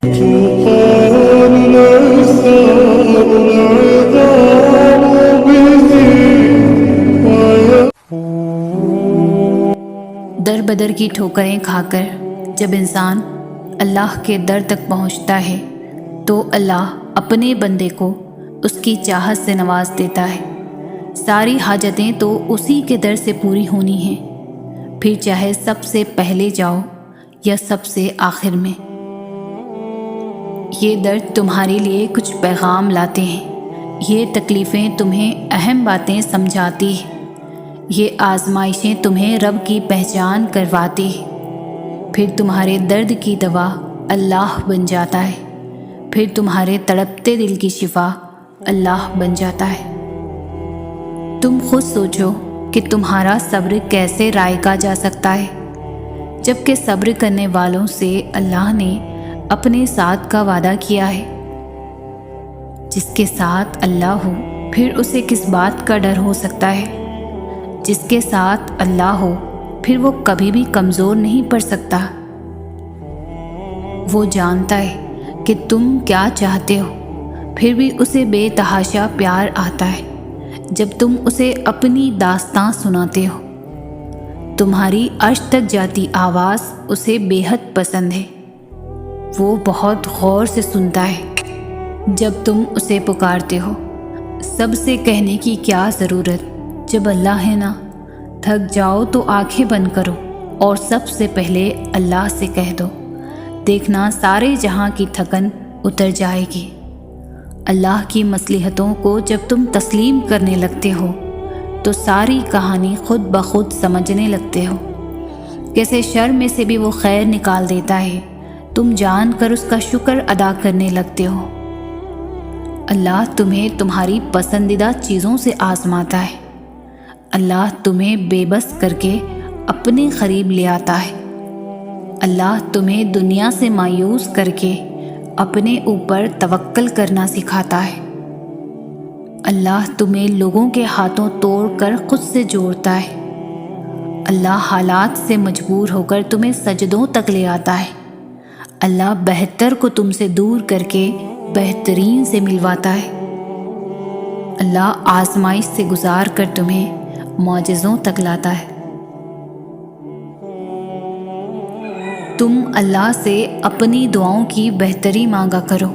در بدر کی ٹھوکریں کھا کر جب انسان اللہ کے در تک پہنچتا ہے تو اللہ اپنے بندے کو اس کی چاہت سے نواز دیتا ہے۔ ساری حاجتیں تو اسی کے در سے پوری ہونی ہیں، پھر چاہے سب سے پہلے جاؤ یا سب سے آخر میں۔ یہ درد تمہارے لیے کچھ پیغام لاتے ہیں، یہ تکلیفیں تمہیں اہم باتیں سمجھاتی ہیں، یہ آزمائشیں تمہیں رب کی پہچان کرواتی ہیں۔ پھر تمہارے درد کی دوا اللہ بن جاتا ہے، پھر تمہارے تڑپتے دل کی شفا اللہ بن جاتا ہے۔ تم خود سوچو کہ تمہارا صبر کیسے رائگا جا سکتا ہے، جبکہ صبر کرنے والوں سے اللہ نے اپنے ساتھ کا وعدہ کیا ہے۔ جس کے ساتھ اللہ ہو پھر اسے کس بات کا ڈر ہو سکتا ہے؟ جس کے ساتھ اللہ ہو پھر وہ کبھی بھی کمزور نہیں پڑ سکتا۔ وہ جانتا ہے کہ تم کیا چاہتے ہو، پھر بھی اسے بے تحاشا پیار آتا ہے جب تم اسے اپنی داستاں سناتے ہو۔ تمہاری عرش تک جاتی آواز اسے بے حد پسند ہے، وہ بہت غور سے سنتا ہے جب تم اسے پکارتے ہو۔ سب سے کہنے کی کیا ضرورت جب اللہ ہے نا؟ تھک جاؤ تو آنکھیں بند کرو اور سب سے پہلے اللہ سے کہہ دو، دیکھنا سارے جہاں کی تھکن اتر جائے گی۔ اللہ کی مصلحتوں کو جب تم تسلیم کرنے لگتے ہو تو ساری کہانی خود بخود سمجھنے لگتے ہو۔ کیسے شر میں سے بھی وہ خیر نکال دیتا ہے، تم جان کر اس کا شکر ادا کرنے لگتے ہو۔ اللہ تمہیں تمہاری پسندیدہ چیزوں سے آزماتا ہے، اللہ تمہیں بے بس کر کے اپنے قریب لے آتا ہے، اللہ تمہیں دنیا سے مایوس کر کے اپنے اوپر توکل کرنا سکھاتا ہے، اللہ تمہیں لوگوں کے ہاتھوں توڑ کر خود سے جوڑتا ہے، اللہ حالات سے مجبور ہو کر تمہیں سجدوں تک لے آتا ہے، اللہ بہتر کو تم سے دور کر کے بہترین سے ملواتا ہے، اللہ آزمائش سے گزار کر تمہیں معجزوں تک لاتا ہے۔ تم اللہ سے اپنی دعاؤں کی بہتری مانگا کرو،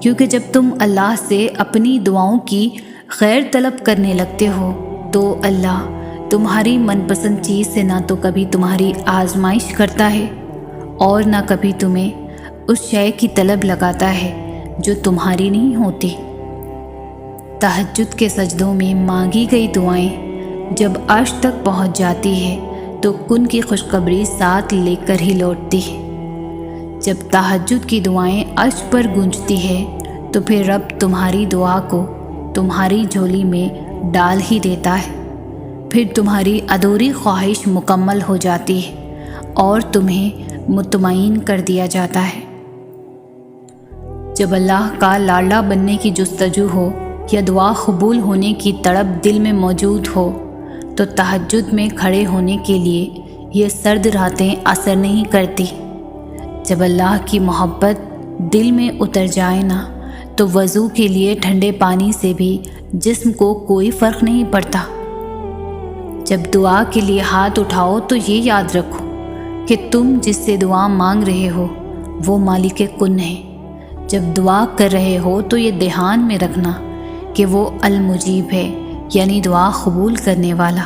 کیونکہ جب تم اللہ سے اپنی دعاؤں کی خیر طلب کرنے لگتے ہو تو اللہ تمہاری من پسند چیز سے نہ تو کبھی تمہاری آزمائش کرتا ہے اور نہ کبھی تمہیں اس شے کی طلب لگاتا ہے جو تمہاری نہیں ہوتی۔ تہجد کے سجدوں میں مانگی گئی دعائیں جب عرش تک پہنچ جاتی ہے تو کن کی خوشخبری ساتھ لے کر ہی لوٹتی ہے۔ جب تہجد کی دعائیں عرش پر گونجتی ہے تو پھر رب تمہاری دعا کو تمہاری جھولی میں ڈال ہی دیتا ہے، پھر تمہاری ادھوری خواہش مکمل ہو جاتی ہے اور تمہیں مطمئن کر دیا جاتا ہے۔ جب اللہ کا لاڈلا بننے کی جستجو ہو یا دعا قبول ہونے کی تڑپ دل میں موجود ہو تو تہجد میں کھڑے ہونے کے لیے یہ سرد راتیں اثر نہیں کرتی۔ جب اللہ کی محبت دل میں اتر جائے نا تو وضو کے لیے ٹھنڈے پانی سے بھی جسم کو کوئی فرق نہیں پڑتا۔ جب دعا کے لیے ہاتھ اٹھاؤ تو یہ یاد رکھو کہ تم جس سے دعا مانگ رہے ہو وہ مالک کن ہے۔ جب دعا کر رہے ہو تو یہ دھیان میں رکھنا کہ وہ المجیب ہے، یعنی دعا قبول کرنے والا،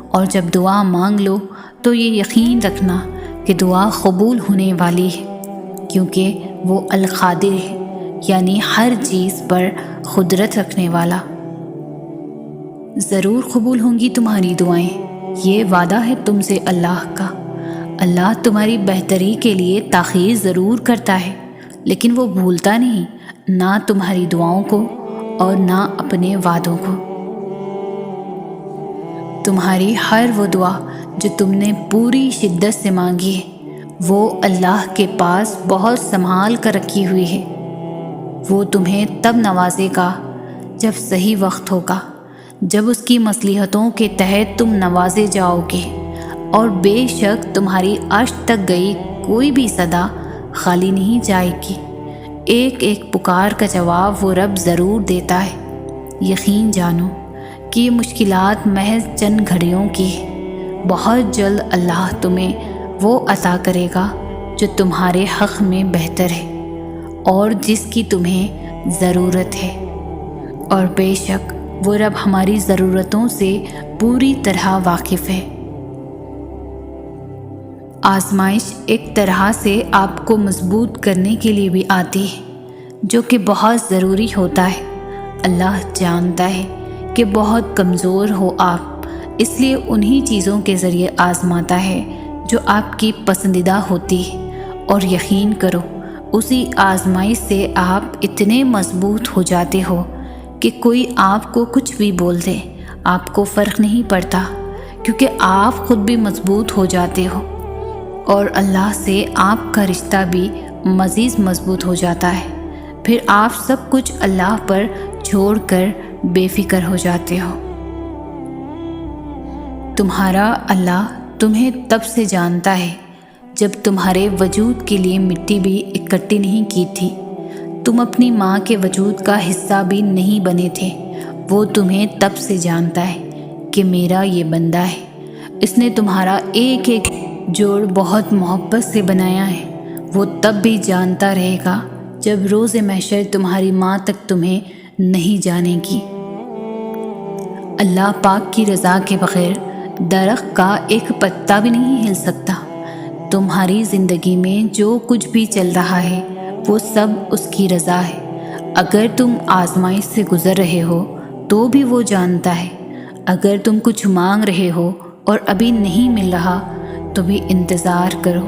اور جب دعا مانگ لو تو یہ یقین رکھنا کہ دعا قبول ہونے والی ہے، کیونکہ وہ القادر ہے، یعنی ہر چیز پر قدرت رکھنے والا۔ ضرور قبول ہوں گی تمہاری دعائیں، یہ وعدہ ہے تم سے اللہ کا۔ اللہ تمہاری بہتری کے لیے تاخیر ضرور کرتا ہے، لیکن وہ بھولتا نہیں، نہ تمہاری دعاؤں کو اور نہ اپنے وعدوں کو۔ تمہاری ہر وہ دعا جو تم نے پوری شدت سے مانگی ہے وہ اللہ کے پاس بہت سنبھال کر رکھی ہوئی ہے۔ وہ تمہیں تب نوازے گا جب صحیح وقت ہوگا، جب اس کی مصلحتوں کے تحت تم نوازے جاؤ گے، اور بے شک تمہاری عرش تک گئی کوئی بھی صدا خالی نہیں جائے گی۔ ایک ایک پکار کا جواب وہ رب ضرور دیتا ہے۔ یقین جانو کہ یہ مشکلات محض چند گھڑیوں کی ہے۔ بہت جلد اللہ تمہیں وہ عطا کرے گا جو تمہارے حق میں بہتر ہے اور جس کی تمہیں ضرورت ہے، اور بے شک وہ رب ہماری ضرورتوں سے پوری طرح واقف ہے۔ آزمائش ایک طرح سے آپ کو مضبوط کرنے کے لیے بھی آتی ہے، جو کہ بہت ضروری ہوتا ہے۔ اللہ جانتا ہے کہ بہت کمزور ہو آپ، اس لیے انہی چیزوں کے ذریعے آزماتا ہے جو آپ کی پسندیدہ ہوتی ہے، اور یقین کرو اسی آزمائش سے آپ اتنے مضبوط ہو جاتے ہو کہ کوئی آپ کو کچھ بھی بول دے آپ کو فرق نہیں پڑتا، کیونکہ آپ خود بھی مضبوط ہو جاتے ہو، اور اللہ سے آپ کا رشتہ بھی مزید مضبوط ہو جاتا ہے۔ پھر آپ سب کچھ اللہ پر چھوڑ کر بے فکر ہو جاتے ہو۔ تمہارا اللہ تمہیں تب سے جانتا ہے جب تمہارے وجود کے لیے مٹی بھی اکٹھی نہیں کی تھی، تم اپنی ماں کے وجود کا حصہ بھی نہیں بنے تھے۔ وہ تمہیں تب سے جانتا ہے کہ میرا یہ بندہ ہے، اس نے تمہارا ایک ایک جوڑ بہت محبت سے بنایا ہے۔ وہ تب بھی جانتا رہے گا جب روز محشر تمہاری ماں تک تمہیں نہیں جانے گی۔ اللہ پاک کی رضا کے بغیر درخت کا ایک پتا بھی نہیں ہل سکتا۔ تمہاری زندگی میں جو کچھ بھی چل رہا ہے وہ سب اس کی رضا ہے۔ اگر تم آزمائش سے گزر رہے ہو تو بھی وہ جانتا ہے۔ اگر تم کچھ مانگ رہے ہو اور ابھی نہیں مل رہا تو بھی انتظار کرو،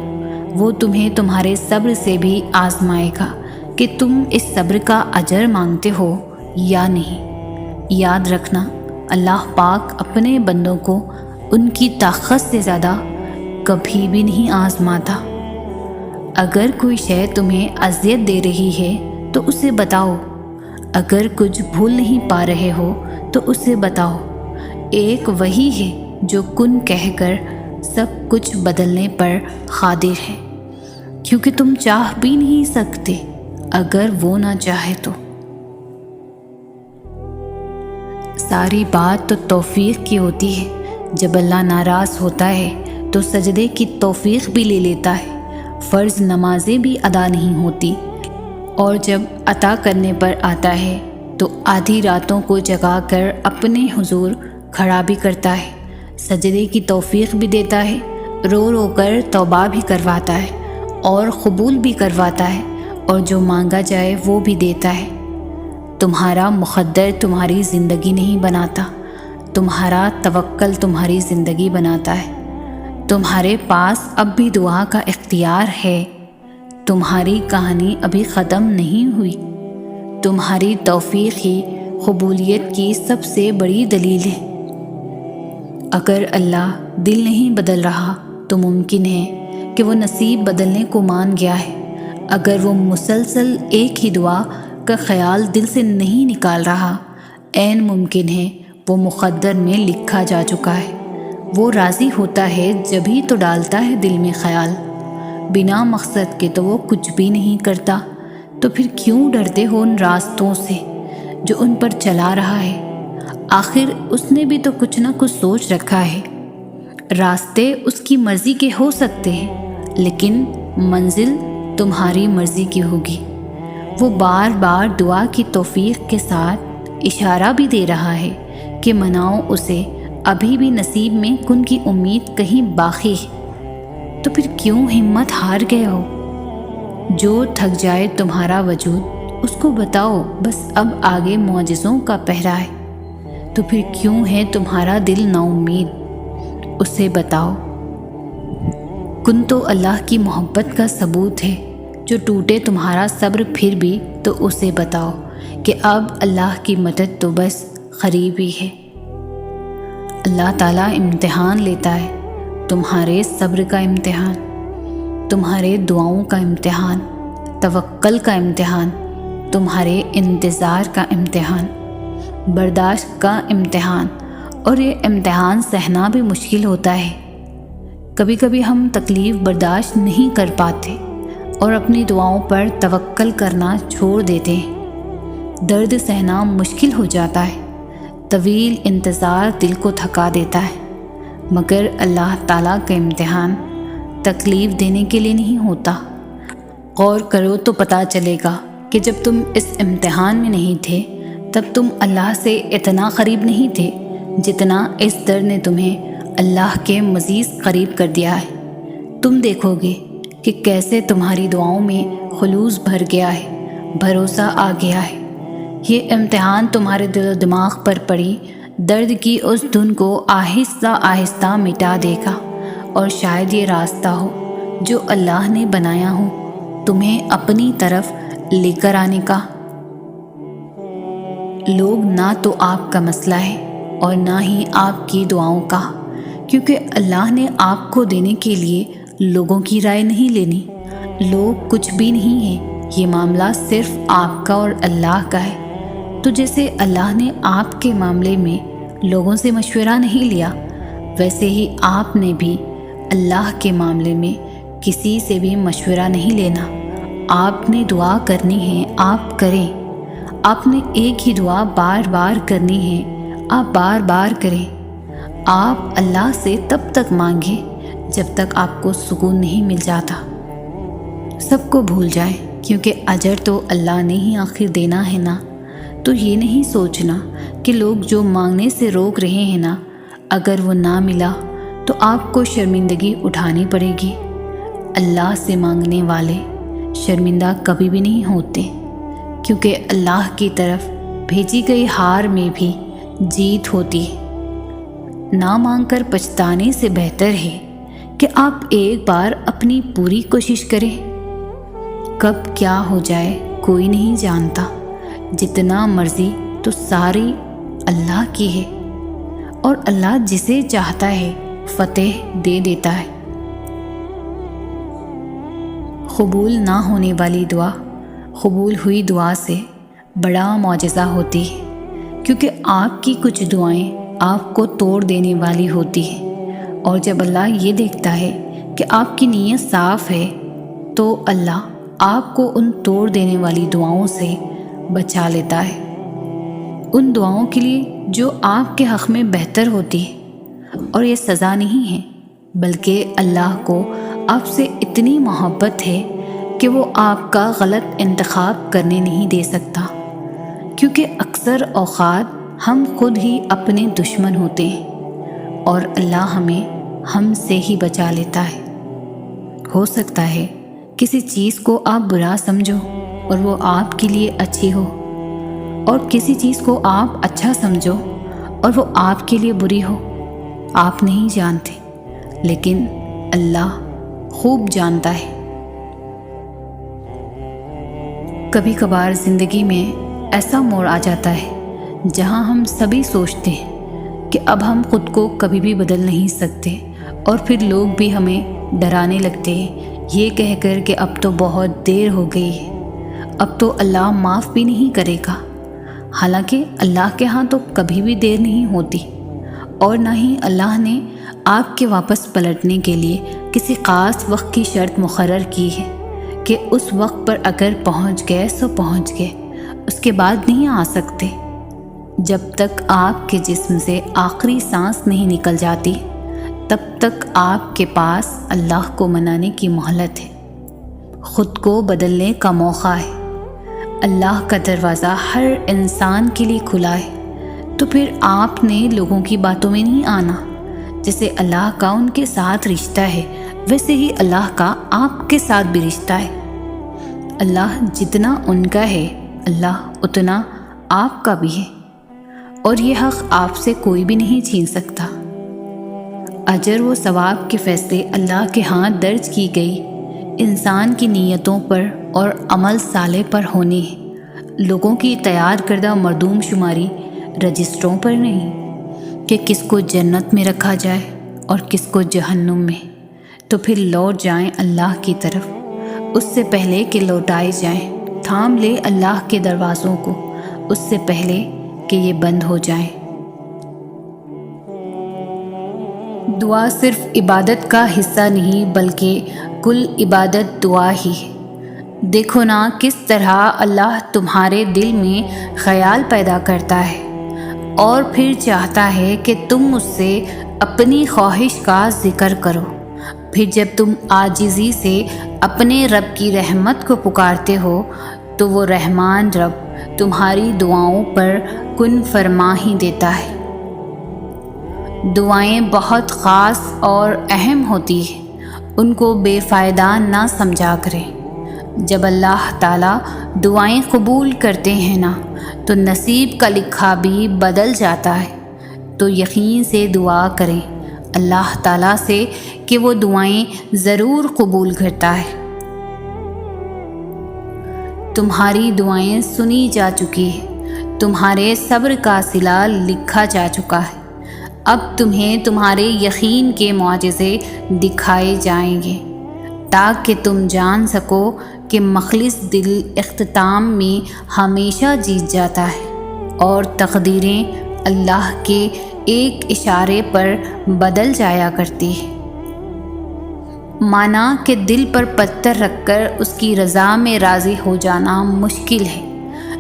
وہ تمہیں تمہارے صبر سے بھی آزمائے گا کہ تم اس صبر کا اجر مانگتے ہو یا نہیں۔ یاد رکھنا، اللہ پاک اپنے بندوں کو ان کی طاقت سے زیادہ کبھی بھی نہیں آزماتا۔ اگر کوئی شے تمہیں اذیت دے رہی ہے تو اسے بتاؤ، اگر کچھ بھول نہیں پا رہے ہو تو اسے بتاؤ۔ ایک وہی ہے جو کن کہہ کر سب کچھ بدلنے پر قادر ہے، کیونکہ تم چاہ بھی نہیں سکتے اگر وہ نہ چاہے تو۔ ساری بات تو توفیق کی ہوتی ہے۔ جب اللہ ناراض ہوتا ہے تو سجدے کی توفیق بھی لے لیتا ہے، فرض نمازیں بھی ادا نہیں ہوتی، اور جب عطا کرنے پر آتا ہے تو آدھی راتوں کو جگا کر اپنے حضور کھڑا بھی کرتا ہے، سجدے کی توفیق بھی دیتا ہے، رو رو کر توبہ بھی کرواتا ہے اور قبول بھی کرواتا ہے، اور جو مانگا جائے وہ بھی دیتا ہے۔ تمہارا مقدر تمہاری زندگی نہیں بناتا، تمہارا توکل تمہاری زندگی بناتا ہے۔ تمہارے پاس اب بھی دعا کا اختیار ہے۔ تمہاری کہانی ابھی ختم نہیں ہوئی۔ تمہاری توفیق ہی قبولیت کی سب سے بڑی دلیل ہے۔ اگر اللہ دل نہیں بدل رہا تو ممکن ہے کہ وہ نصیب بدلنے کو مان گیا ہے۔ اگر وہ مسلسل ایک ہی دعا کا خیال دل سے نہیں نکال رہا، عین ممکن ہے وہ مقدر میں لکھا جا چکا ہے۔ وہ راضی ہوتا ہے جبھی تو ڈالتا ہے دل میں خیال، بنا مقصد کے تو وہ کچھ بھی نہیں کرتا۔ تو پھر کیوں ڈرتے ہو ان راستوں سے جو ان پر چلا رہا ہے؟ آخر اس نے بھی تو کچھ نہ کچھ سوچ رکھا ہے۔ راستے اس کی مرضی کے ہو سکتے ہیں، لیکن منزل تمہاری مرضی کی ہوگی۔ وہ بار بار دعا کی توفیق کے ساتھ اشارہ بھی دے رہا ہے کہ مناؤ اسے، ابھی بھی نصیب میں کن کی امید کہیں باقی ہے۔ تو پھر کیوں ہمت ہار گئے ہو؟ جو تھک جائے تمہارا وجود اس کو بتاؤ بس اب آگے معجزوں کا پہرا ہے۔ تو پھر کیوں ہے تمہارا دل نا امید؟ اسے بتاؤ۔ کن تو اللہ کی محبت کا ثبوت ہے۔ جو ٹوٹے تمہارا صبر پھر بھی تو اسے بتاؤ کہ اب اللہ کی مدد تو بس قریب ہی ہے۔ اللہ تعالیٰ امتحان لیتا ہے، تمہارے صبر کا امتحان، تمہارے دعاؤں کا امتحان، توکل کا امتحان، تمہارے انتظار کا امتحان، برداشت کا امتحان، اور یہ امتحان سہنا بھی مشکل ہوتا ہے۔ کبھی کبھی ہم تکلیف برداشت نہیں کر پاتے اور اپنی دعاؤں پر توکل کرنا چھوڑ دیتے ہیں۔ درد سہنا مشکل ہو جاتا ہے، طویل انتظار دل کو تھکا دیتا ہے، مگر اللہ تعالیٰ کا امتحان تکلیف دینے کے لیے نہیں ہوتا۔ غور کرو تو پتہ چلے گا کہ جب تم اس امتحان میں نہیں تھے تب تم اللہ سے اتنا قریب نہیں تھے جتنا اس درد نے تمہیں اللہ کے مزید قریب کر دیا ہے۔ تم دیکھو گے کہ کیسے تمہاری دعاؤں میں خلوص بھر گیا ہے، بھروسہ آ گیا ہے۔ یہ امتحان تمہارے دل و دماغ پر پڑی درد کی اس دھن کو آہستہ آہستہ مٹا دے گا، اور شاید یہ راستہ ہو جو اللہ نے بنایا ہو تمہیں اپنی طرف لے کر آنے کا۔ لوگ نہ تو آپ کا مسئلہ ہے اور نہ ہی آپ کی دعاؤں کا، کیونکہ اللہ نے آپ کو دینے کے لیے لوگوں کی رائے نہیں لینی۔ لوگ کچھ بھی نہیں ہیں، یہ معاملہ صرف آپ کا اور اللہ کا ہے۔ تو جیسے اللہ نے آپ کے معاملے میں لوگوں سے مشورہ نہیں لیا، ویسے ہی آپ نے بھی اللہ کے معاملے میں کسی سے بھی مشورہ نہیں لینا۔ آپ نے دعا کرنی ہے، آپ کریں۔ آپ نے ایک ہی دعا بار بار کرنی ہے، آپ بار بار کریں۔ آپ اللہ سے تب تک مانگیں جب تک آپ کو سکون نہیں مل جاتا۔ سب کو بھول جائیں، کیونکہ اجر تو اللہ نے ہی آخر دینا ہے نا۔ تو یہ نہیں سوچنا کہ لوگ جو مانگنے سے روک رہے ہیں نا، اگر وہ نہ ملا تو آپ کو شرمندگی اٹھانی پڑے گی۔ اللہ سے مانگنے والے شرمندہ کبھی بھی نہیں ہوتے، کیونکہ اللہ کی طرف بھیجی گئی ہار میں بھی جیت ہوتی ہے۔ نہ مانگ کر پچھتانے سے بہتر ہے کہ آپ ایک بار اپنی پوری کوشش کریں۔ کب کیا ہو جائے کوئی نہیں جانتا، جتنا مرضی تو ساری اللہ کی ہے، اور اللہ جسے چاہتا ہے فتح دے دیتا ہے۔ قبول نہ ہونے والی دعا قبول ہوئی دعا سے بڑا معجزہ ہوتی ہے، کیونکہ آپ کی کچھ دعائیں آپ کو توڑ دینے والی ہوتی ہیں، اور جب اللہ یہ دیکھتا ہے کہ آپ کی نیت صاف ہے تو اللہ آپ کو ان توڑ دینے والی دعاؤں سے بچا لیتا ہے، ان دعاؤں کے لیے جو آپ کے حق میں بہتر ہوتی ہے۔ اور یہ سزا نہیں ہے، بلکہ اللہ کو آپ سے اتنی محبت ہے کہ وہ آپ کا غلط انتخاب کرنے نہیں دے سکتا، کیونکہ اکثر اوقات ہم خود ہی اپنے دشمن ہوتے ہیں، اور اللہ ہمیں ہم سے ہی بچا لیتا ہے۔ ہو سکتا ہے کسی چیز کو آپ برا سمجھو اور وہ آپ کے لیے اچھی ہو، اور کسی چیز کو آپ اچھا سمجھو اور وہ آپ کے لیے بری ہو۔ آپ نہیں جانتے، لیکن اللہ خوب جانتا ہے۔ کبھی کبھار زندگی میں ایسا موڑ آ جاتا ہے جہاں ہم سبھی سوچتے ہیں کہ اب ہم خود کو کبھی بھی بدل نہیں سکتے، اور پھر لوگ بھی ہمیں ڈرانے لگتے ہیں یہ کہہ کر کہ اب تو بہت دیر ہو گئی ہے، اب تو اللہ معاف بھی نہیں کرے گا۔ حالانکہ اللہ کے ہاں تو کبھی بھی دیر نہیں ہوتی، اور نہ ہی اللہ نے آپ کے واپس پلٹنے کے لیے کسی خاص وقت کی شرط مقرر کی ہے کہ اس وقت پر اگر پہنچ گئے سو پہنچ گئے، اس کے بعد نہیں آ سکتے۔ جب تک آپ کے جسم سے آخری سانس نہیں نکل جاتی تب تک آپ کے پاس اللہ کو منانے کی مہلت ہے، خود کو بدلنے کا موقع ہے۔ اللہ کا دروازہ ہر انسان کے لیے کھلا ہے، تو پھر آپ نے لوگوں کی باتوں میں نہیں آنا۔ جیسے اللہ کا ان کے ساتھ رشتہ ہے، ویسے ہی اللہ کا آپ کے ساتھ بھی رشتہ ہے۔ اللہ جتنا ان کا ہے، اللہ اتنا آپ کا بھی ہے، اور یہ حق آپ سے کوئی بھی نہیں چھین سکتا۔ اجر و ثواب کے فیصلے اللہ کے ہاں درج کی گئی انسان کی نیتوں پر اور عمل صالح پر ہونے ہیں، لوگوں کی تیار کردہ مردوم شماری رجسٹروں پر نہیں کہ کس کو جنت میں رکھا جائے اور کس کو جہنم میں۔ تو پھر لوٹ جائیں اللہ کی طرف، اس سے پہلے کہ لوٹائے جائیں۔ تھام لے اللہ کے دروازوں کو اس سے پہلے کہ یہ بند ہو جائیں۔ دعا صرف عبادت کا حصہ نہیں، بلکہ کل عبادت دعا ہی ہے۔ دیکھو نا کس طرح اللہ تمہارے دل میں خیال پیدا کرتا ہے اور پھر چاہتا ہے کہ تم اس سے اپنی خواہش کا ذکر کرو۔ پھر جب تم عاجزی سے اپنے رب کی رحمت کو پکارتے ہو تو وہ رحمان رب تمہاری دعاؤں پر کن فرما ہی دیتا ہے۔ دعائیں بہت خاص اور اہم ہوتی ہیں، ان کو بے فائدہ نہ سمجھا کریں۔ جب اللہ تعالیٰ دعائیں قبول کرتے ہیں نا تو نصیب کا لکھا بھی بدل جاتا ہے۔ تو یقین سے دعا کریں اللہ تعالیٰ سے کہ وہ دعائیں ضرور قبول کرتا ہے۔ تمہاری دعائیں سنی جا چکی ہیں، تمہارے صبر کا صلہ لکھا جا چکا ہے۔ اب تمہیں تمہارے یقین کے معجزے دکھائے جائیں گے تاکہ تم جان سکو کہ مخلص دل اختتام میں ہمیشہ جیت جاتا ہے اور تقدیریں اللہ کے ایک اشارے پر بدل جایا کرتی ہے۔ مانا کہ دل پر پتھر رکھ کر اس کی رضا میں راضی ہو جانا مشکل ہے،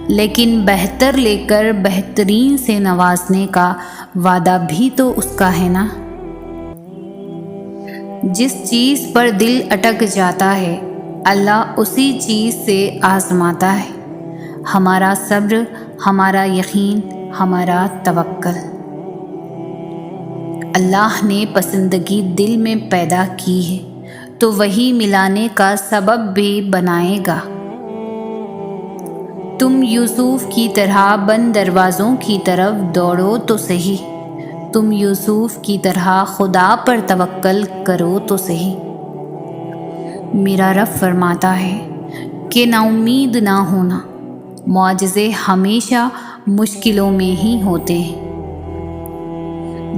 لیکن بہتر لے کر بہترین سے نوازنے کا وعدہ بھی تو اس کا ہے نا۔ جس چیز پر دل اٹک جاتا ہے اللہ اسی چیز سے آزماتا ہے، ہمارا صبر، ہمارا یقین، ہمارا توکل۔ اللہ نے پسندگی دل میں پیدا کی ہے تو وہی ملانے کا سبب بھی بنائے گا۔ تم یوسف کی طرح بند دروازوں کی طرف دوڑو تو صحیح، تم یوسف کی طرح خدا پر توکل کرو تو صحیح۔ میرا رب فرماتا ہے کہ نا امید نہ ہونا، معجزے ہمیشہ مشکلوں میں ہی ہوتے ہیں۔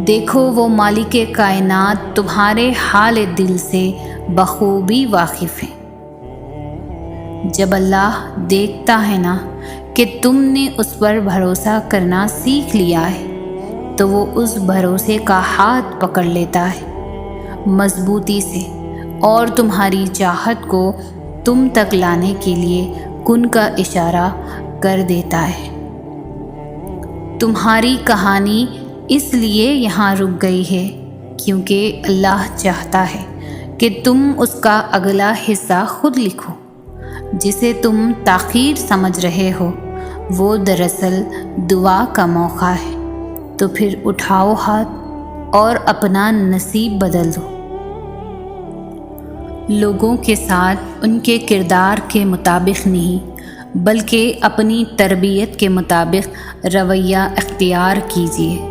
دیکھو وہ مالک کائنات تمہارے حال دل سے بخوبی واقف ہے۔ جب اللہ دیکھتا ہے نا کہ تم نے اس پر بھروسہ کرنا سیکھ لیا ہے تو وہ اس بھروسے کا ہاتھ پکڑ لیتا ہے مضبوطی سے اور تمہاری چاہت کو تم تک لانے کے لیے کن کا اشارہ کر دیتا ہے۔ تمہاری کہانی اس لیے یہاں رک گئی ہے کیونکہ اللہ چاہتا ہے کہ تم اس کا اگلا حصہ خود لکھو۔ جسے تم تاخیر سمجھ رہے ہو وہ دراصل دعا کا موقع ہے، تو پھر اٹھاؤ ہاتھ اور اپنا نصیب بدل دو۔ لوگوں کے ساتھ ان کے کردار کے مطابق نہیں بلکہ اپنی تربیت کے مطابق رویہ اختیار کیجیے۔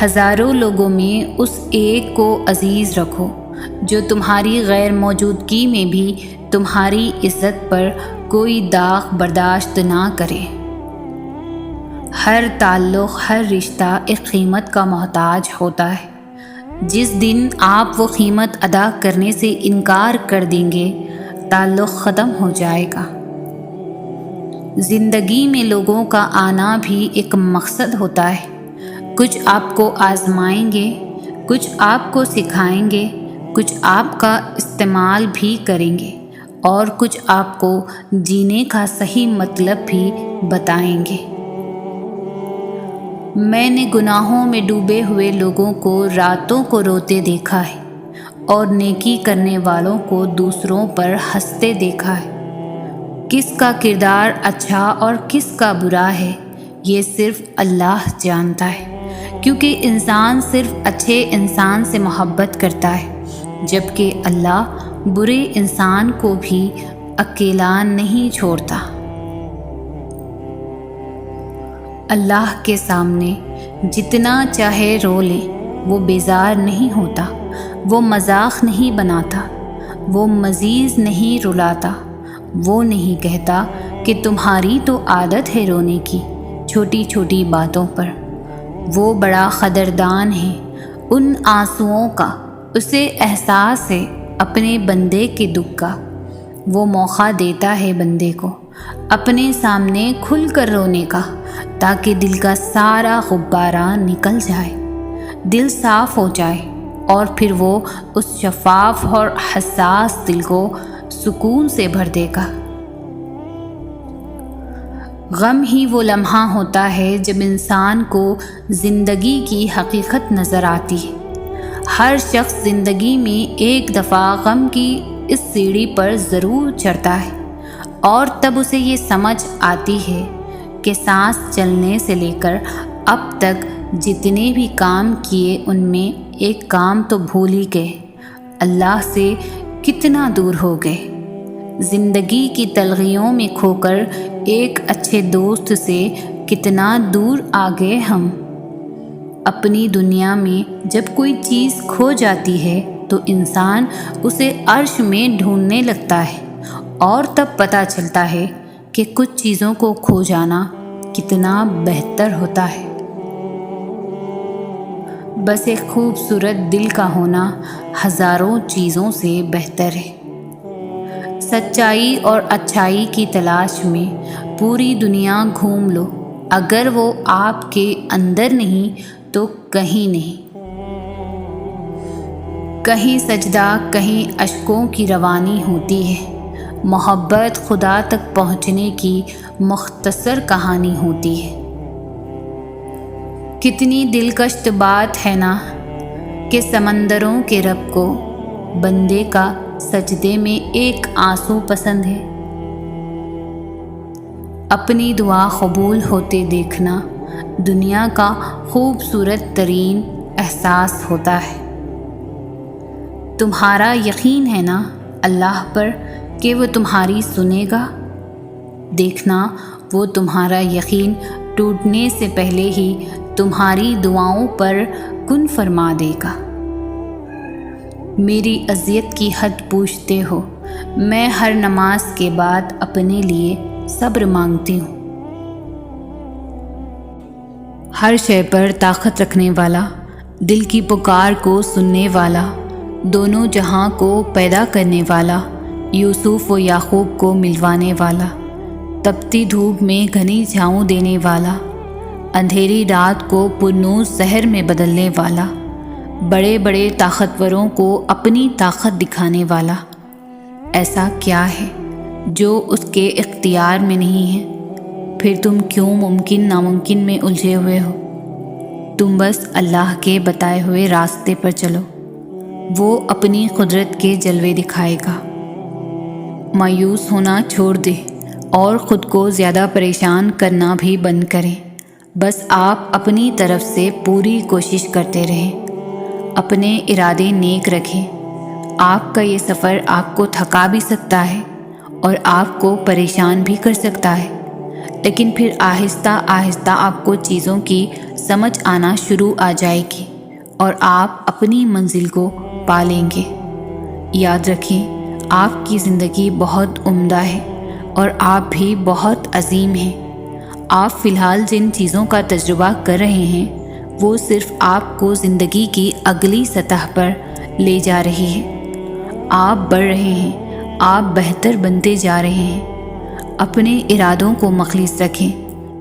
ہزاروں لوگوں میں اس ایک کو عزیز رکھو جو تمہاری غیر موجودگی میں بھی تمہاری عزت پر کوئی داغ برداشت نہ کرے۔ ہر تعلق، ہر رشتہ ایک قیمت کا محتاج ہوتا ہے۔ جس دن آپ وہ قیمت ادا کرنے سے انکار کر دیں گے تعلق ختم ہو جائے گا۔ زندگی میں لوگوں کا آنا بھی ایک مقصد ہوتا ہے۔ کچھ آپ کو آزمائیں گے، کچھ آپ کو سکھائیں گے، کچھ آپ کا استعمال بھی کریں گے اور کچھ آپ کو جینے کا صحیح مطلب بھی بتائیں گے۔ میں نے گناہوں میں ڈوبے ہوئے لوگوں کو راتوں کو روتے دیکھا ہے اور نیکی کرنے والوں کو دوسروں پر ہنستے دیکھا ہے۔ کس کا کردار اچھا اور کس کا برا ہے یہ صرف اللہ جانتا ہے، کیونکہ انسان صرف اچھے انسان سے محبت کرتا ہے جبکہ اللہ برے انسان کو بھی اکیلا نہیں چھوڑتا۔ اللہ کے سامنے جتنا چاہے رو لے وہ بیزار نہیں ہوتا، وہ مذاق نہیں بناتا، وہ مزید نہیں رلاتا، وہ نہیں کہتا کہ تمہاری تو عادت ہے رونے کی چھوٹی چھوٹی باتوں پر۔ وہ بڑا قدردان ہے ان آنسوؤں کا، اسے احساس ہے اپنے بندے کے دکھ کا۔ وہ موقع دیتا ہے بندے کو اپنے سامنے کھل کر رونے کا تاکہ دل کا سارا غبارہ نکل جائے، دل صاف ہو جائے اور پھر وہ اس شفاف اور حساس دل کو سکون سے بھر دے گا۔ غم ہی وہ لمحہ ہوتا ہے جب انسان کو زندگی کی حقیقت نظر آتی ہے۔ ہر شخص زندگی میں ایک دفعہ غم کی اس سیڑھی پر ضرور چڑھتا ہے، اور تب اسے یہ سمجھ آتی ہے کہ سانس چلنے سے لے کر اب تک جتنے بھی کام کیے ان میں ایک کام تو بھول ہی گئے، اللہ سے کتنا دور ہو گئے۔ زندگی کی تلخیوں میں کھو کر ایک اچھے دوست سے کتنا دور آ گئے ہم۔ اپنی دنیا میں جب کوئی چیز کھو جاتی ہے تو انسان اسے عرش میں ڈھونڈنے لگتا ہے، اور تب پتہ چلتا ہے کہ کچھ چیزوں کو کھو جانا کتنا بہتر ہوتا ہے۔ بس ایک خوبصورت دل کا ہونا ہزاروں چیزوں سے بہتر ہے۔ سچائی اور اچھائی کی تلاش میں پوری دنیا گھوم لو، اگر وہ آپ کے اندر نہیں تو کہیں نہیں۔ کہیں سجدہ، کہیں اشکوں کی روانی ہوتی ہے، محبت خدا تک پہنچنے کی مختصر کہانی ہوتی ہے۔ کتنی دلکش بات ہے نا کہ سمندروں کے رب کو بندے کا سجدے میں ایک آنسو پسند ہے۔ اپنی دعا قبول ہوتے دیکھنا دنیا کا خوبصورت ترین احساس ہوتا ہے۔ تمہارا یقین ہے نا اللہ پر کہ وہ تمہاری سنے گا؟ دیکھنا وہ تمہارا یقین ٹوٹنے سے پہلے ہی تمہاری دعاؤں پر کن فرما دے گا۔ میری اذیت کی حد پوچھتے ہو، میں ہر نماز کے بعد اپنے لیے صبر مانگتی ہوں۔ ہر شے پر طاقت رکھنے والا، دل کی پکار کو سننے والا، دونوں جہاں کو پیدا کرنے والا، یوسف و یعقوب کو ملوانے والا، تپتی دھوپ میں گھنی چھاؤں دینے والا، اندھیری رات کو پرنور سحر میں بدلنے والا، بڑے بڑے طاقتوروں کو اپنی طاقت دکھانے والا، ایسا کیا ہے جو اس کے اختیار میں نہیں ہے؟ پھر تم کیوں ممکن ناممکن میں الجھے ہوئے ہو؟ تم بس اللہ کے بتائے ہوئے راستے پر چلو، وہ اپنی قدرت کے جلوے دکھائے گا۔ مایوس ہونا چھوڑ دے اور خود کو زیادہ پریشان کرنا بھی بند کریں۔ بس آپ اپنی طرف سے پوری کوشش کرتے رہیں، اپنے ارادے نیک رکھیں۔ آپ کا یہ سفر آپ کو تھکا بھی سکتا ہے اور آپ کو پریشان بھی کر سکتا ہے، لیکن پھر آہستہ آہستہ آپ کو چیزوں کی سمجھ آنا شروع آ جائے گی اور آپ اپنی منزل کو پا لیں گے۔ یاد رکھیں، آپ کی زندگی بہت عمدہ ہے اور آپ بھی بہت عظیم ہیں۔ آپ فی الحال جن چیزوں کا تجربہ کر رہے ہیں وہ صرف آپ کو زندگی کی اگلی سطح پر لے جا رہی ہے۔ آپ بڑھ رہے ہیں، آپ بہتر بنتے جا رہے ہیں۔ اپنے ارادوں کو مخلص رکھیں،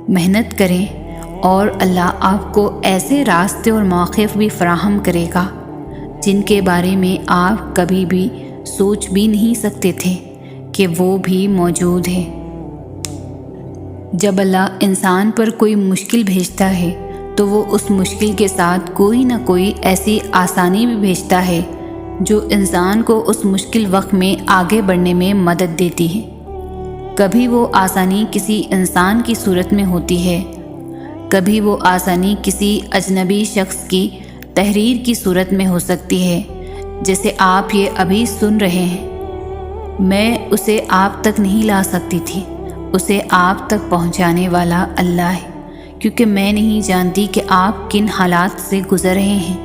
محنت کریں، اور اللہ آپ کو ایسے راستے اور مواقف بھی فراہم کرے گا جن کے بارے میں آپ کبھی بھی سوچ بھی نہیں سکتے تھے کہ وہ بھی موجود ہے۔ جب اللہ انسان پر کوئی مشکل بھیجتا ہے تو وہ اس مشکل کے ساتھ کوئی نہ کوئی ایسی آسانی بھی بھیجتا ہے جو انسان کو اس مشکل وقت میں آگے بڑھنے میں مدد دیتی ہے۔ کبھی وہ آسانی کسی انسان کی صورت میں ہوتی ہے، کبھی وہ آسانی کسی اجنبی شخص کی تحریر کی صورت میں ہو سکتی ہے، جیسے آپ یہ ابھی سن رہے ہیں۔ میں اسے آپ تک نہیں لا سکتی تھی، اسے آپ تک پہنچانے والا اللہ ہے، کیونکہ میں نہیں جانتی کہ آپ کن حالات سے گزر رہے ہیں،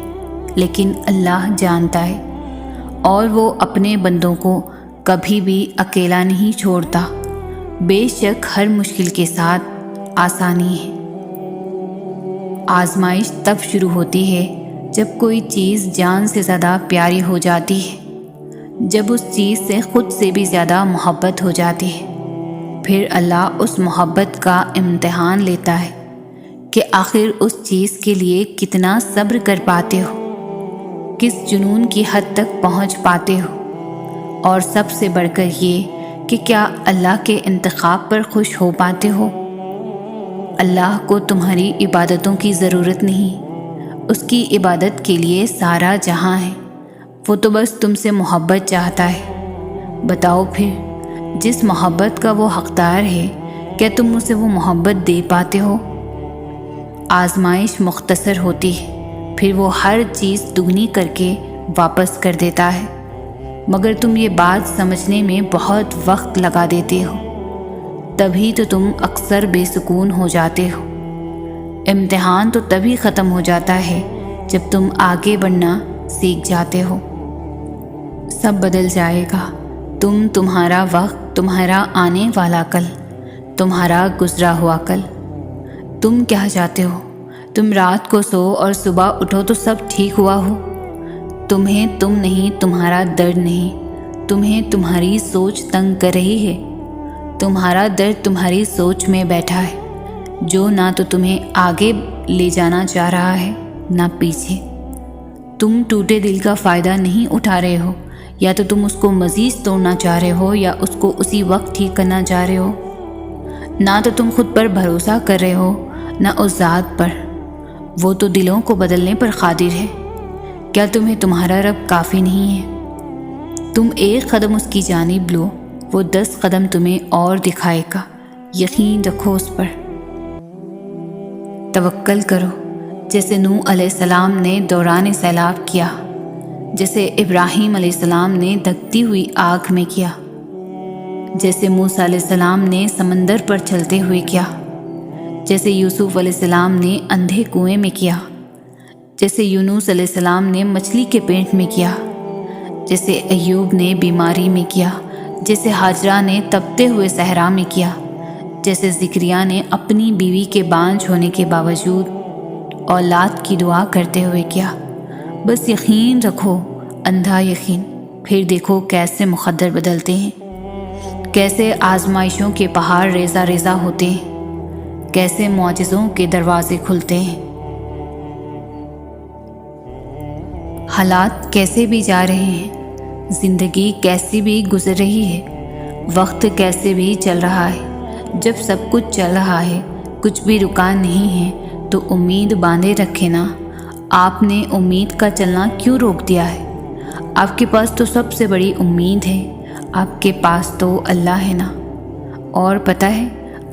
لیکن اللہ جانتا ہے، اور وہ اپنے بندوں کو کبھی بھی اکیلا نہیں چھوڑتا۔ بے شک ہر مشکل کے ساتھ آسانی ہے۔ آزمائش تب شروع ہوتی ہے جب کوئی چیز جان سے زیادہ پیاری ہو جاتی ہے، جب اس چیز سے خود سے بھی زیادہ محبت ہو جاتی ہے۔ پھر اللہ اس محبت کا امتحان لیتا ہے کہ آخر اس چیز کے لیے کتنا صبر کر پاتے ہو، کس جنون کی حد تک پہنچ پاتے ہو۔ اور سب سے بڑھ کر یہ کہ کیا اللہ کے انتخاب پر خوش ہو پاتے ہو؟ اللہ کو تمہاری عبادتوں کی ضرورت نہیں، اس کی عبادت کے لیے سارا جہاں ہے، وہ تو بس تم سے محبت چاہتا ہے۔ بتاؤ پھر، جس محبت کا وہ حقدار ہے، کیا تم اسے وہ محبت دے پاتے ہو؟ آزمائش مختصر ہوتی ہے، پھر وہ ہر چیز دگنی کر کے واپس کر دیتا ہے، مگر تم یہ بات سمجھنے میں بہت وقت لگا دیتے ہو، تبھی تو تم اکثر بے سکون ہو جاتے ہو۔ امتحان تو تبھی ختم ہو جاتا ہے جب تم آگے بڑھنا سیکھ جاتے ہو۔ سب بدل جائے گا، تمہارا وقت، تمہارا آنے والا کل، تمہارا گزرا ہوا کل۔ تم کیا چاہتے ہو؟ تم رات کو سو اور صبح اٹھو تو سب ٹھیک ہوا ہو؟ تمہیں تم نہیں، تمہارا درد نہیں، تمہیں تمہاری سوچ تنگ کر رہی ہے۔ تمہارا درد تمہاری سوچ میں بیٹھا ہے، جو نہ تو تمہیں آگے لے جانا چاہ رہا ہے نہ پیچھے۔ تم ٹوٹے دل کا فائدہ نہیں اٹھا رہے ہو، یا تو تم اس کو مزید توڑنا چاہ رہے ہو یا اس کو اسی وقت ٹھیک کرنا چاہ رہے ہو۔ نہ تو تم خود پر بھروسہ کر رہے ہو نہ اس ذات پر، وہ تو دلوں کو بدلنے پر قادر ہے۔ کیا تمہیں تمہارا رب کافی نہیں ہے؟ تم ایک قدم اس کی جانب لو، وہ 10 قدم تمہیں اور دکھائے گا، یقین رکھو اس پر۔ توکل کرو، جیسے نوح علیہ السلام نے دوران سیلاب کیا، جیسے ابراہیم علیہ السلام نے دھکتی ہوئی آگ میں کیا، جیسے موسیٰ علیہ السلام نے سمندر پر چلتے ہوئے کیا، جیسے یوسف علیہ السلام نے اندھے کنویں میں کیا، جیسے یونس علیہ السلام نے مچھلی کے پیٹ میں کیا، جیسے ایوب نے بیماری میں کیا، جیسے ہاجرہ نے تپتے ہوئے صحرا میں کیا، جیسے زکریا نے اپنی بیوی کے بانجھ ہونے کے باوجود اولاد کی دعا کرتے ہوئے کیا۔ بس یقین رکھو، اندھا یقین، پھر دیکھو کیسے مقدر بدلتے ہیں، کیسے آزمائشوں کے پہاڑ ریزہ ریزہ ہوتے ہیں، کیسے معجزوں کے دروازے کھلتے ہیں۔ حالات کیسے بھی جا رہے ہیں، زندگی کیسی بھی گزر رہی ہے، وقت کیسے بھی چل رہا ہے، جب سب کچھ چل رہا ہے، کچھ بھی رکا نہیں ہے، تو امید باندھے رکھے نا۔ آپ نے امید کا چلنا کیوں روک دیا ہے؟ آپ کے پاس تو سب سے بڑی امید ہے، آپ کے پاس تو اللہ ہے نا۔ اور پتہ ہے،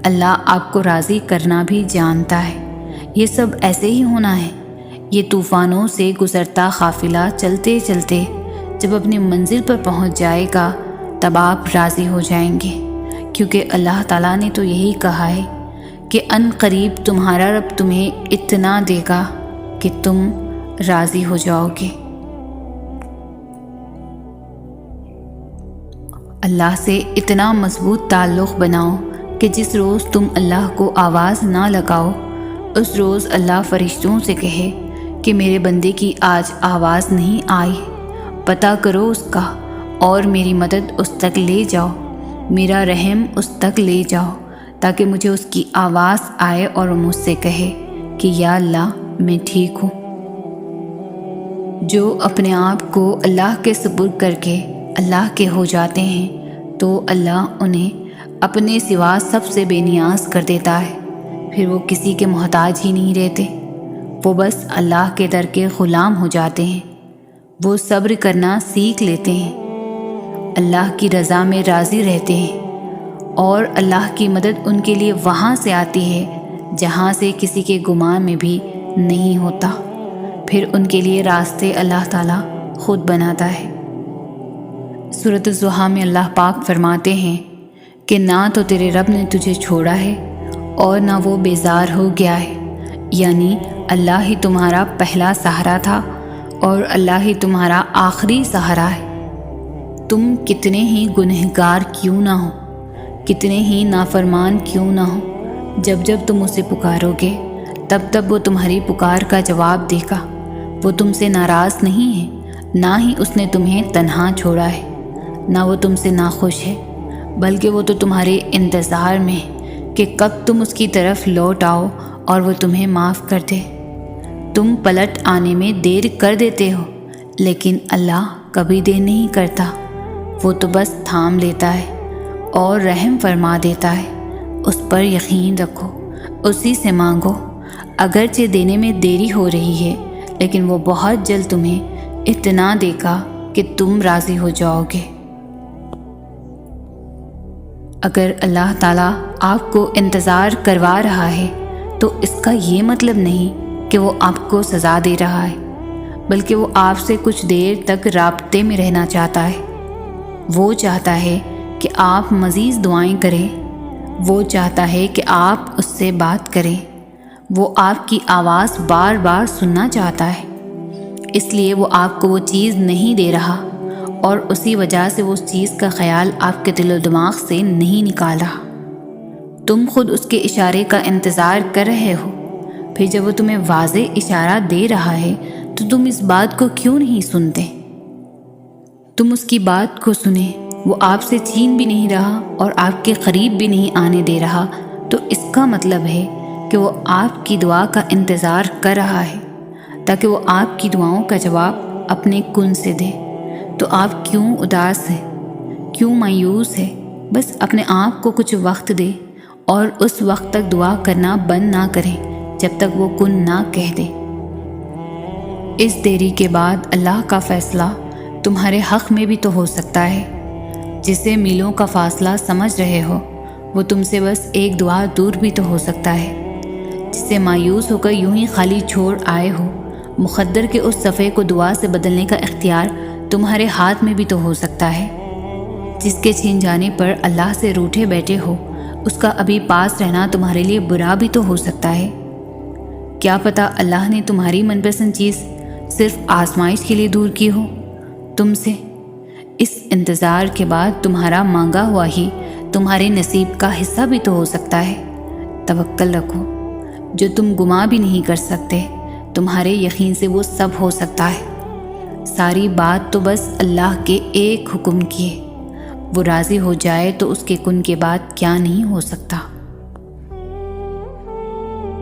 اللہ آپ کو راضی کرنا بھی جانتا ہے۔ یہ سب ایسے ہی ہونا ہے۔ یہ طوفانوں سے گزرتا قافلہ چلتے چلتے جب اپنی منزل پر پہنچ جائے گا، تب آپ راضی ہو جائیں گے، کیونکہ اللہ تعالیٰ نے تو یہی کہا ہے کہ ان قریب تمہارا رب تمہیں اتنا دے گا کہ تم راضی ہو جاؤ گے۔ اللہ سے اتنا مضبوط تعلق بناؤ کہ جس روز تم اللہ کو آواز نہ لگاؤ، اس روز اللہ فرشتوں سے کہے کہ میرے بندے کی آج آواز نہیں آئی، پتہ کرو اس کا اور میری مدد اس تک لے جاؤ، میرا رحم اس تک لے جاؤ، تاکہ مجھے اس کی آواز آئے اور مجھ سے کہے کہ یا اللہ میں ٹھیک ہوں۔ جو اپنے آپ کو اللہ کے سپرد کر کے اللہ کے ہو جاتے ہیں، تو اللہ انہیں اپنے سوا سب سے بے نیاز کر دیتا ہے، پھر وہ کسی کے محتاج ہی نہیں رہتے، وہ بس اللہ کے در کے غلام ہو جاتے ہیں، وہ صبر کرنا سیکھ لیتے ہیں، اللہ کی رضا میں راضی رہتے ہیں، اور اللہ کی مدد ان کے لیے وہاں سے آتی ہے جہاں سے کسی کے گمان میں بھی نہیں ہوتا، پھر ان کے لیے راستے اللہ تعالیٰ خود بناتا ہے۔ سورۃ الضحیٰ میں اللہ پاک فرماتے ہیں کہ نہ تو تیرے رب نے تجھے چھوڑا ہے اور نہ وہ بیزار ہو گیا ہے، یعنی اللہ ہی تمہارا پہلا سہارا تھا اور اللہ ہی تمہارا آخری سہارا ہے۔ تم کتنے ہی گنہگار کیوں نہ ہو، کتنے ہی نافرمان کیوں نہ ہو، جب جب تم اسے پکارو گے تب تب وہ تمہاری پکار کا جواب دے گا۔ وہ تم سے ناراض نہیں ہے، نہ ہی اس نے تمہیں تنہا چھوڑا ہے، نہ وہ تم سے ناخوش ہے، بلکہ وہ تو تمہارے انتظار میں ہے کہ کب تم اس کی طرف لوٹ آؤ اور وہ تمہیں معاف کر دے۔ تم پلٹ آنے میں دیر کر دیتے ہو، لیکن اللہ کبھی دیر نہیں کرتا، وہ تو بس تھام لیتا ہے اور رحم فرما دیتا ہے۔ اس پر یقین رکھو، اسی سے مانگو، اگرچہ دینے میں دیری ہو رہی ہے لیکن وہ بہت جلد تمہیں اتنا دے گا کہ تم راضی ہو جاؤ گے۔ اگر اللہ تعالیٰ آپ کو انتظار کروا رہا ہے تو اس کا یہ مطلب نہیں کہ وہ آپ کو سزا دے رہا ہے، بلکہ وہ آپ سے کچھ دیر تک رابطے میں رہنا چاہتا ہے۔ وہ چاہتا ہے کہ آپ مزید دعائیں کریں، وہ چاہتا ہے کہ آپ اس سے بات کریں، وہ آپ کی آواز بار بار سننا چاہتا ہے۔ اس لیے وہ آپ کو وہ چیز نہیں دے رہا اور اسی وجہ سے وہ اس چیز کا خیال آپ کے دل و دماغ سے نہیں نکال رہا۔ تم خود اس کے اشارے کا انتظار کر رہے ہو، پھر جب وہ تمہیں واضح اشارہ دے رہا ہے تو تم اس بات کو کیوں نہیں سنتے؟ تم اس کی بات کو سنیں، وہ آپ سے چھین بھی نہیں رہا اور آپ کے قریب بھی نہیں آنے دے رہا، تو اس کا مطلب ہے کہ وہ آپ کی دعا کا انتظار کر رہا ہے تاکہ وہ آپ کی دعاؤں کا جواب اپنے کن سے دے۔ تو آپ کیوں اداس ہیں، کیوں مایوس ہے؟ بس اپنے آپ کو کچھ وقت دے اور اس وقت تک دعا کرنا بند نہ کریں جب تک وہ کن نہ کہہ دے۔ اس دیری کے بعد اللہ کا فیصلہ تمہارے حق میں بھی تو ہو سکتا ہے۔ جسے میلوں کا فاصلہ سمجھ رہے ہو وہ تم سے بس ایک دعا دور بھی تو ہو سکتا ہے۔ جسے مایوس ہو کر یوں ہی خالی چھوڑ آئے ہو، مقدر کے اس صفحے کو دعا سے بدلنے کا اختیار تمہارے ہاتھ میں بھی تو ہو سکتا ہے۔ جس کے چھین جانے پر اللہ سے روٹھے بیٹھے ہو، اس کا ابھی پاس رہنا تمہارے لیے برا بھی تو ہو سکتا ہے۔ کیا پتہ اللہ نے تمہاری من پسند چیز صرف آزمائش کے لیے دور کی ہو تم سے۔ اس انتظار کے بعد تمہارا مانگا ہوا ہی تمہارے نصیب کا حصہ بھی تو ہو سکتا ہے۔ توکل رکھو، جو تم گما بھی نہیں کر سکتے، تمہارے یقین سے وہ سب ہو سکتا ہے۔ ساری بات تو بس اللہ کے ایک حکم کی ہے، وہ راضی ہو جائے تو اس کے کن کے بعد کیا نہیں ہو سکتا۔